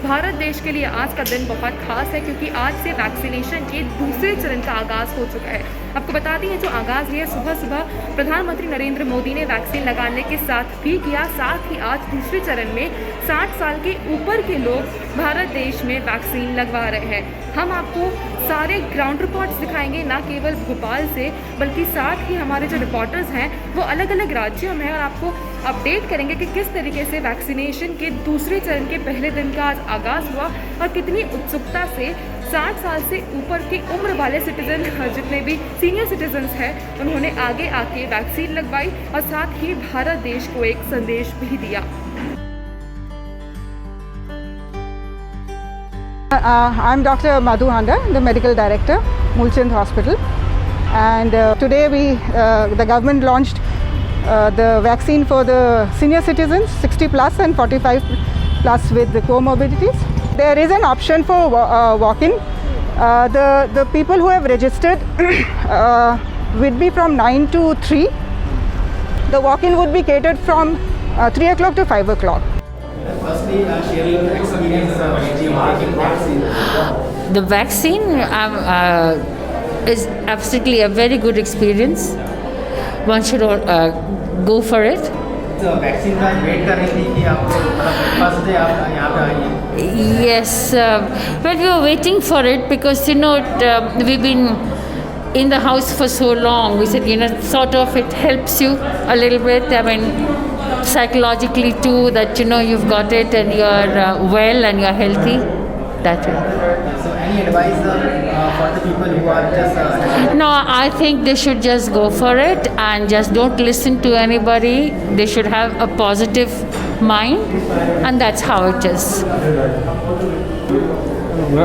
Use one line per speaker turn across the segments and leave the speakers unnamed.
भारत देश के लिए आज का दिन बहुत खास है क्योंकि आज से वैक्सीनेशन के दूसरे चरण का आगाज़ हो चुका है। आपको बता दें जो आगाज़ है सुबह सुबह प्रधानमंत्री नरेंद्र मोदी ने वैक्सीन लगाने के साथ भी किया। साथ ही आज दूसरे चरण में 60 साल के ऊपर के लोग भारत देश में वैक्सीन लगवा रहे हैं। हम आपको सारे ग्राउंड रिपोर्ट्स दिखाएंगे, ना केवल भोपाल से बल्कि साथ ही हमारे जो रिपोर्टर्स हैं वो अलग अलग राज्यों में, और आपको अपडेट करेंगे कि किस तरीके से वैक्सीनेशन के दूसरे चरण के पहले दिन का आज आगाज़ हुआ और कितनी उत्सुकता से 60 साल से ऊपर की उम्र वाले सिटीजन, जितने भी सीनियर सिटीजन्स हैं, उन्होंने आगे आके वैक्सीन लगवाई और साथ ही भारत देश को एक संदेश भी दिया।
I'm Dr. Madhu Handa, the Medical Director, Mulchand Hospital, and today the government launched the vaccine for the senior citizens 60 plus and 45 plus with the comorbidities. There is an option for walk-in. The people who have registered would be from 9 to 3. The walk-in would be catered from 3 o'clock to 5 o'clock.
Firstly, share your experience taking vaccine.
The vaccine is absolutely a very good experience. One should go for it.
Vaccine का wait कर रही थी कि आप first day आप यहाँ पे आइए?
Yes, but we were waiting for it because we've been in the house for so long. We said sort of it helps you a little bit. I mean, psychologically too, that you've got it and you're well and you're healthy. That way.
So any advice for the people who are just
No, I think they should just go for it and just don't listen to anybody. They should have a positive mind, and that's how it is.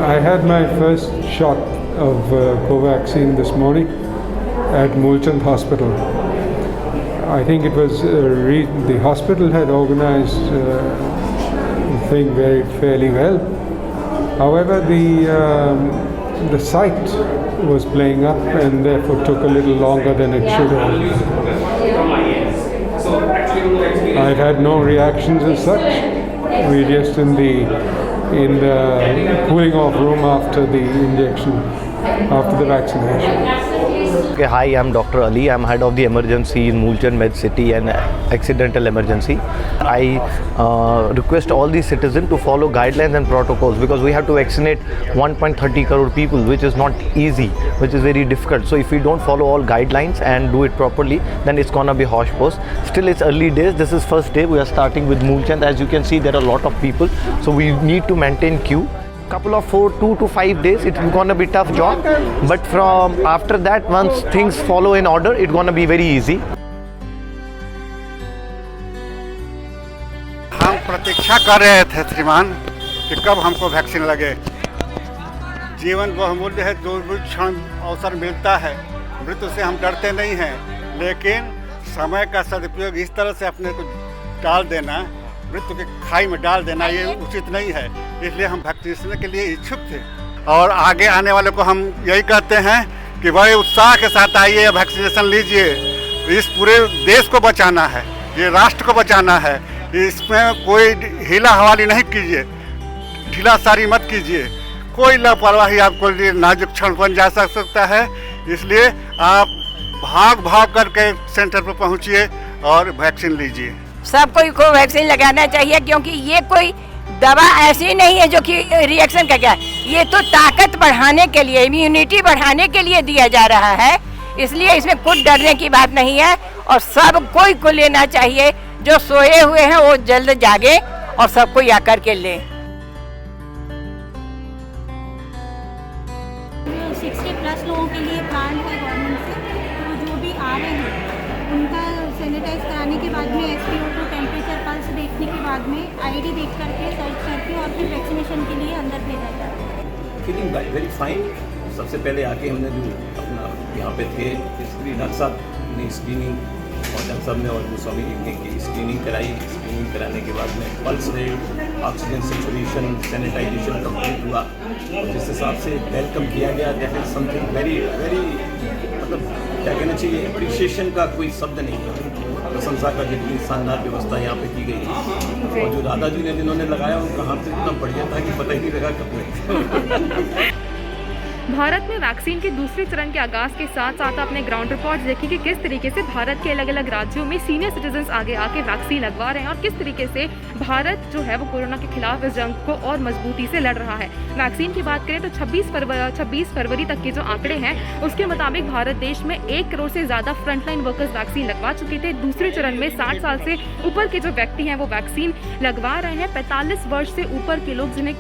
I had my first shot of Covaxin this morning at Mulchand Hospital. I think it was the hospital had organized the thing fairly well. However, the site was playing up and therefore took a little longer than it should have. I had no reactions as such. We were just in the cooling off room after the injection, after the vaccination.
Okay, hi, I'm Dr. Ali. I'm head of the emergency in Mulchand Med City and accidental emergency. I request all the citizens to follow guidelines and protocols because we have to vaccinate 1.30 crore people, which is not easy, which is very difficult. So if we don't follow all guidelines and do it properly, then it's gonna be hosh post. Still, it's early days. This is first day. We are starting with Mulchand. As you can see, there are a lot of people. So we need to maintain queue. Couple of 2 to 5 days it's gonna be tough job, but from after that, once things follow in order, it's gonna be very easy.
हम प्रतीक्षा कर रहे थे श्रीमान कि कब हमको vaccine लगे। जीवन बहुमूल्य है, जो भी क्षण अवसर मिलता है, मृत्यु से हम डरते नहीं हैं, लेकिन समय का सदुपयोग इस तरह से अपने को डाल देना, मृत्यु के खाई में डाल देना, ये उचित नहीं है। इसलिए हम वैक्सीनेशन के लिए इच्छुक थे और आगे आने वाले को हम यही कहते हैं कि बड़े उत्साह के साथ आइए, वैक्सीनेशन लीजिए। इस पूरे देश को बचाना है, ये राष्ट्र को बचाना है, इसमें कोई हीला हवाली नहीं कीजिए, ढीलासारी मत कीजिए। कोई लापरवाही आपको लिए नाजुक क्षण बन जा सकता है। इसलिए आप भाग करके सेंटर पर पहुँचिए और वैक्सीन लीजिए।
सबको को वैक्सीन लगाना चाहिए क्योंकि ये कोई दवा ऐसी नहीं है जो कि रिएक्शन का क्या है, ये तो ताकत बढ़ाने के लिए, इम्यूनिटी बढ़ाने के लिए दिया जा रहा है। इसलिए इसमें कुछ डरने की बात नहीं है और सब कोई को लेना चाहिए। जो सोए हुए हैं वो जल्द जागे और सबको आकर के ले।
60 प्लस लोगों के लिए प्लान है गवर्नमेंट से, तो जो भी आ रहे हैं उनका सैनिटाइज कराने के बाद में SpO2 टेम्परेचर पल्स देखने के बाद में ID देख करके सर्च करके और फिर वैक्सीनेशन के लिए अंदर भेजा जाता है।
Feeling very fine. सबसे पहले आके हमने जो अपना यहाँ पे थे इसलिए डॉक्टर साहब ने स्क्रीनिंग और डॉक्टर साहब ने और गोस्वामी जी ने की स्क्रीनिंग कराई। स्क्रीनिंग कराने के बाद में pulse rate, oxygen saturation, sanitization complete हुआ और जिस हिसाब से वेलकम किया गया, that is something very very, मतलब क्या कहना चाहिए, अप्रिशिएशन का कोई शब्द नहीं है। प्रशंसा का जितनी शानदार व्यवस्था यहाँ पे की गई है। और जो दादाजी ने जिन्होंने लगाया उनका हाथ इतना बढ़िया था कि पता ही नहीं लगा कब में।
भारत में वैक्सीन के दूसरे चरण के आगाज के साथ साथ आपने ग्राउंड रिपोर्ट देखी कि किस तरीके से भारत के अलग अलग राज्यों में सीनियर सिटीजन्स आगे आके वैक्सीन लगवा रहे हैं और किस तरीके से भारत जो है वो कोरोना के खिलाफ इस जंग को और मजबूती से लड़ रहा है। वैक्सीन की बात करें तो 26 फरवरी तक के जो आंकड़े हैं उसके मुताबिक भारत देश में 1 करोड़ से ज़्यादा फ्रंटलाइन वर्कर्स वैक्सीन लगवा चुके थे। दूसरे चरण में 60 साल से ऊपर के जो व्यक्ति हैं वो वैक्सीन लगवा रहे हैं। 45 वर्ष से ऊपर के लोग जिन्हें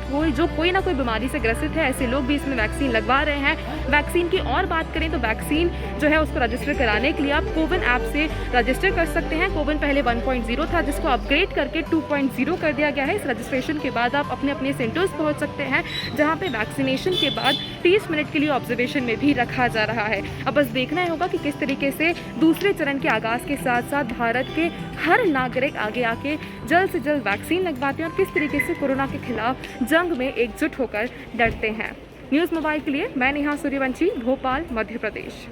कोई ना कोई बीमारी से ग्रसित है, ऐसे लोग भी इसमें वैक्सीन लगवा रहे हैं। वैक्सीन की और बात करें तो वैक्सीन जो है उसको रजिस्टर कराने के लिए आप कोविन ऐप से रजिस्टर कर सकते हैं। कोविन पहले 1.0 था जिसको अपग्रेड करके 2.0 कर दिया गया है। इस रजिस्ट्रेशन के बाद आप अपने अपने सेंटर्स पहुंच सकते हैं जहां पे वैक्सीनेशन के बाद 30 मिनट के लिए ऑब्जर्वेशन में भी रखा जा रहा है। अब बस देखना होगा कि किस तरीके से दूसरे चरण के आगाज के साथ साथ भारत के हर नागरिक आगे आके जल्द से जल्द वैक्सीन लगवाते हैं और किस तरीके से कोरोना के खिलाफ जंग में एकजुट होकर लड़ते हैं। न्यूज़ मोबाइल के लिए मैं नेहा सूर्यवंशी, भोपाल, मध्य प्रदेश।